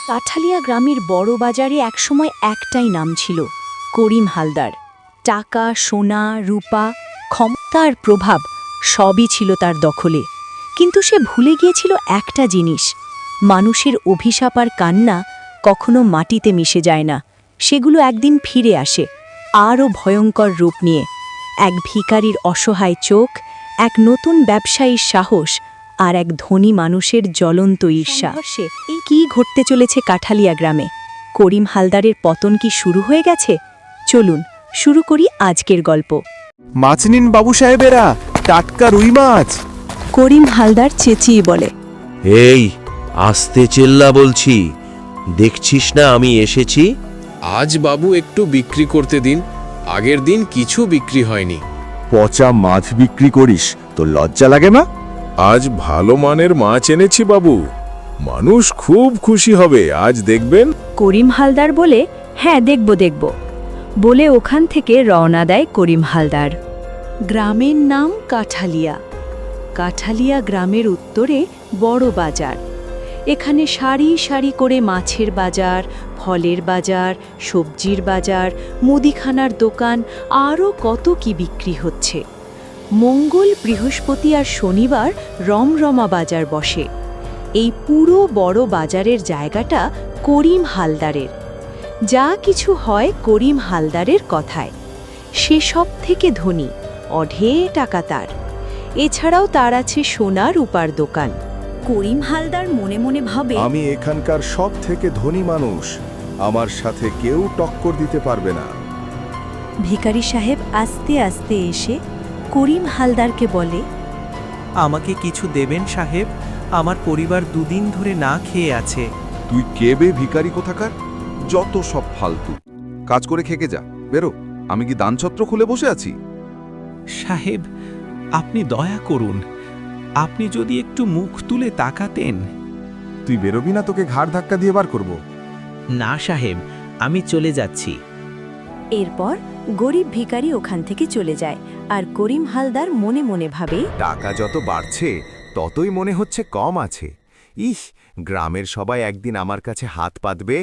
কাঠালিয়া গ্রামের বড় বাজারে একসময় একটাই নাম ছিল, করিম হালদার। টাকা, সোনা, রূপা, ক্ষমতা আর প্রভাব সবই ছিল তার দখলে। কিন্তু সে ভুলে গিয়েছিল একটা জিনিস, মানুষের অভিশাপ আর কান্না কখনো মাটিতে মিশে যায় না। সেগুলো একদিন ফিরে আসে, আরও ভয়ঙ্কর রূপ নিয়ে। এক ভিখারির অসহায় চোখ, এক নতুন ব্যবসায়ীর সাহস, আর এক ধনী মানুষের জ্বলন্ত ঈর্ষা। কি ঘটতে চলেছে কাঠালিয়া গ্রামে? করিম হালদারের পতন কি শুরু হয়ে গেছে? চলুন শুরু করি আজকের গল্প। মাছ নিন বাবু সাহেবেরা, টাটকা রুই মাছ। করিম হালদার চেঁচিয়ে বলে, এই আস্তে চেল্লা বলছি, দেখছিস না আমি এসেছি? আজ বাবু একটু বিক্রি করতে দিন, আগের দিন কিছু বিক্রি হয়নি। পচা মাছ বিক্রি করিস, তো লজ্জা লাগে না? আজ ভালো মানের মাছ এনেছি বাবু, মানুষ খুব খুশি হবে আজ দেখবেন। করিম হালদার বলে, হ্যাঁ দেখব বলে ওখান থেকে রওনা দেয় করিম হালদার। গ্রামের নাম কাঠালিয়া। কাঠালিয়া গ্রামের উত্তরে বড় বাজার। এখানে সারি সারি করে মাছের বাজার, ফলের বাজার, সবজির বাজার, মুদিখানার দোকান, আরও কত কি বিক্রি হচ্ছে। মঙ্গল, বৃহস্পতি আর শনিবার রমরমা বাজার বসে। এই পুরো বড় বাজারের জায়গাটা করিম হালদারের। যা কিছু হয় করিম হালদারের কথায়। সে সব থেকে ধনী, অঢের টাকা তার। এছাড়াও তার আছে সোনা রূপার দোকান। করিম হালদার মনে মনে ভাবে, আমি এখানকার সব থেকে ধনী মানুষ, আমার সাথে কেউ টক্কর দিতে পারবে না। ভিখারি সাহেব আস্তে আস্তে এসে করিম হালদারকে বলে, আমাকে কিছু দেবেন সাহেব, আমার পরিবার দুদিন ধরে না খেয়ে আছে। তুই কে বে ভিখারি কোথাকার? যত সব ফালতু, কাজ করে খেকে যা, বেরো। আমি কি দানছত্র খুলে বসে আছি? সাহেব, আপনি দয়া করুন, আপনি যদি একটু মুখ তুলে তাকাতেন। তুই বেরোবি না? তোকে ঘাড় ধাক্কা দিয়ে বার করব। না সাহেব, আমি চলে যাচ্ছি। এরপর গরিব ভিখারি ওখান থেকে চলে যায়। আর করিম হালদার মনে মনে ভাবে, টাকা যত বাড়ছে ততই মনে হচ্ছে কম আছে। ইস, গ্রামের সবাই একদিন আমার কাছে হাত পাতবে,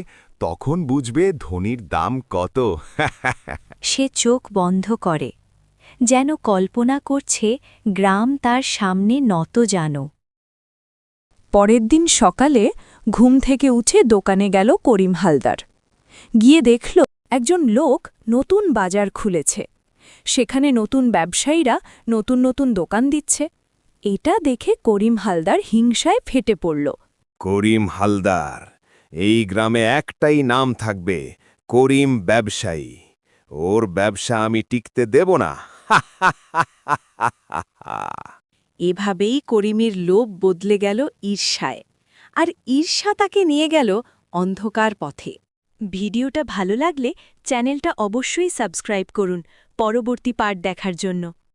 তখন বুঝবে ধনীর দাম কত। সে চোখ বন্ধ করে, যেন কল্পনা করছে গ্রাম তার সামনে নত জানো। পরের দিন সকালে ঘুম থেকে উঠে দোকানে গেল করিম হালদার। গিয়ে দেখল একজন লোক নতুন বাজার খুলেছে। সেখানে নতুন ব্যবসায়ীরা নতুন নতুন দোকান দিচ্ছে। এটা দেখে করিম হালদার হিংসায় ফেটে পড়ল। করিম হালদার, এই গ্রামে একটাই নাম থাকবে, করিম ব্যবসায়ী। ওর ব্যবসা আমি টিকতে দেব না। এভাবেই করিমের লোভ বদলে গেল ঈর্ষায়, আর ঈর্ষা তাকে নিয়ে গেল অন্ধকার পথে। ভিডিওটা ভালো লাগলে চ্যানেলটা অবশ্যই সাবস্ক্রাইব করুন পরবর্তী পার্ট দেখার জন্য।